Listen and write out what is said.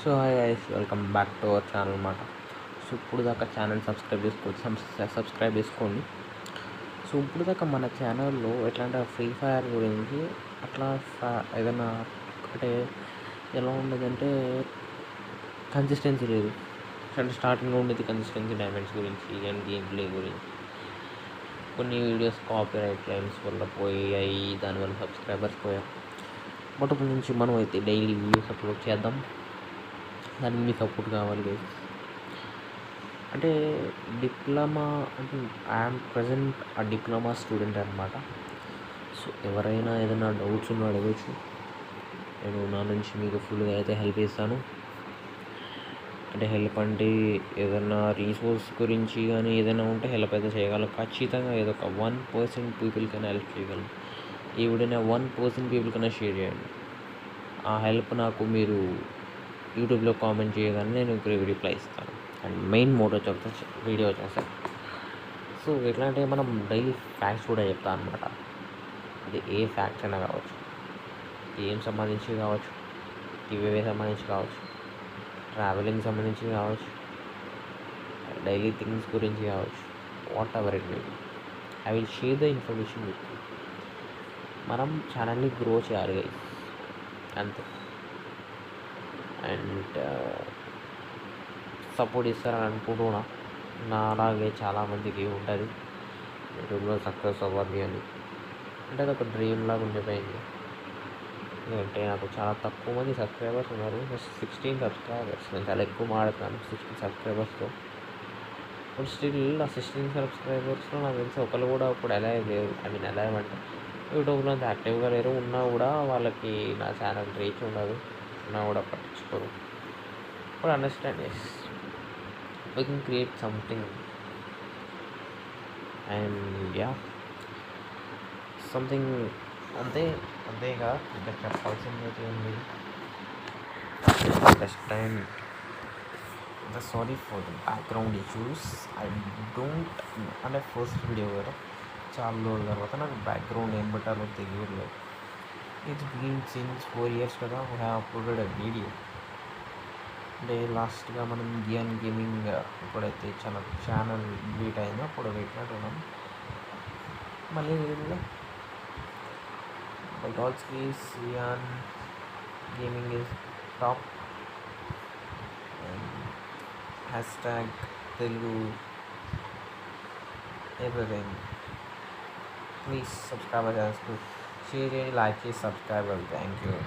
So hi guys, welcome back to our channel అన్నమాట. So ఇప్పుడు దాకా ఛానల్ సబ్స్క్రైబ్ చేసుకోండి. సో ఇప్పుడు దాకా మన ఛానల్లో ఎట్లా అంటే ఫ్రీ ఫైర్ గురించి అట్లా ఏదైనా అంటే ఎలా ఉండదంటే కన్సిస్టెన్సీ లేదు. అంటే స్టార్టింగ్లో ఉండేది కన్సిస్టెన్సీ, డైమండ్స్ గురించి అండ్ గేమ్ ప్లే గురించి. కొన్ని వీడియోస్ కాపీరైట్ క్లైమ్స్ వల్ల పోయాయి, దానివల్ల సబ్స్క్రైబర్స్ పోయారు. బట్ ఇప్పటి నుంచి మనం అయితే డైలీ వీడియోస్ అప్లోడ్ చేద్దాం. దానికి మీ సపోర్ట్ కావాలి గైస్. అంటే డిప్లొమా అంటే ఐఎమ్ ప్రజెంట్ ఆ డిప్లొమా స్టూడెంట్ అనమాట. సో ఎవరైనా ఏదైనా డౌట్స్ ఉన్నా అడగచ్చు. నేను నా నుంచి మీకు ఫుల్గా అయితే హెల్ప్ చేస్తాను. అంటే హెల్ప్ అంటే ఏదైనా రీసోర్స్ గురించి కానీ ఏదైనా ఉంటే హెల్ప్ అయితే చేయగలను. ఖచ్చితంగా ఏదో ఒక 1% పీపుల్ కన్నా హెల్ప్ చేయగలను. ఈ వీడియోని 1% పీపుల్ కన్నా షేర్ చేయండి. ఆ హెల్ప్ నాకు మీరు యూట్యూబ్లో కామెంట్ చేయగానే నేను రిప్లై ఇస్తాను. అండ్ మెయిన్ మోటో చెప్తా వీడియో చేస్తాను. సో ఎట్లా అంటే మనం డైలీ ఫ్యాక్ట్స్ కూడా చెప్తాను అనమాట. అది ఏ ఫ్యాక్ట్స్ అయినా కావచ్చు, ఏం సంబంధించి కావచ్చు, గివ్వే సంబంధించి కావచ్చు, ట్రావెలింగ్ సంబంధించి కావచ్చు, డైలీ థింగ్స్ గురించి కావచ్చు, what ever it may be, I will share the information with you. మనం ఛానల్ని గ్రో చేయాలి గైస్, అంతే. అండ్ సపోర్ట్ ఇస్తారని అనుకుంటున్నా. నా అలాగే చాలామందికి ఉంటుంది యూట్యూబ్లో సక్సెస్ అవ్వాలి అని. అంటే అది ఒక డ్రీమ్ లాగా ఉండిపోయింది. ఎందుకంటే నాకు చాలా తక్కువ మంది సబ్స్క్రైబర్స్ ఉన్నారు. Just 16 subscribers. నేను చాలా ఎక్కువ మాడుతాను 16 సబ్స్క్రైబర్స్తో. బట్ స్టిల్ ఆ 16 సబ్స్క్రైబర్స్లో నాకు తెలిసి ఒకరు కూడా ఇప్పుడు అలైవ్ లేరు. ఐ మీన్ అలైవ్ అంటే యూట్యూబ్లో అంత యాక్టివ్గా లేరు. ఉన్నా కూడా వాళ్ళకి నా ఛానల్ రీచ్ ఉండదు, ఉన్నా కూడా పట్టించుకోరు. But understand, yes, we can create something. And yeah, something అంతేగా ఇంకా చెప్పాల్సింది అయితే ఉంది. Understand the sorry for the background issues. I don't అంటే ఫస్ట్ వీడియో కదా, చాలా రోజుల తర్వాత నాకు బ్యాక్గ్రౌండ్ ఏం పెట్టాలో తెలియట్లేదు. ఇట్స్ బీన్ సిన్స్ 4 years కదా we have uploaded a video. అంటే లాస్ట్గా మనం గియాన్ గేమింగ్ ఎప్పుడైతే ఛానల్ డిలీట్ అయిందో అప్పుడు పెట్టినట్టున్నాం. మళ్ళీ by God's grace Gyan gaming is top. Hashtag Telugu everything. Please subscribe చేస్తూ షేర్ చేయండి, లైక్ చేసి సబ్స్క్రైబ్. Thank you.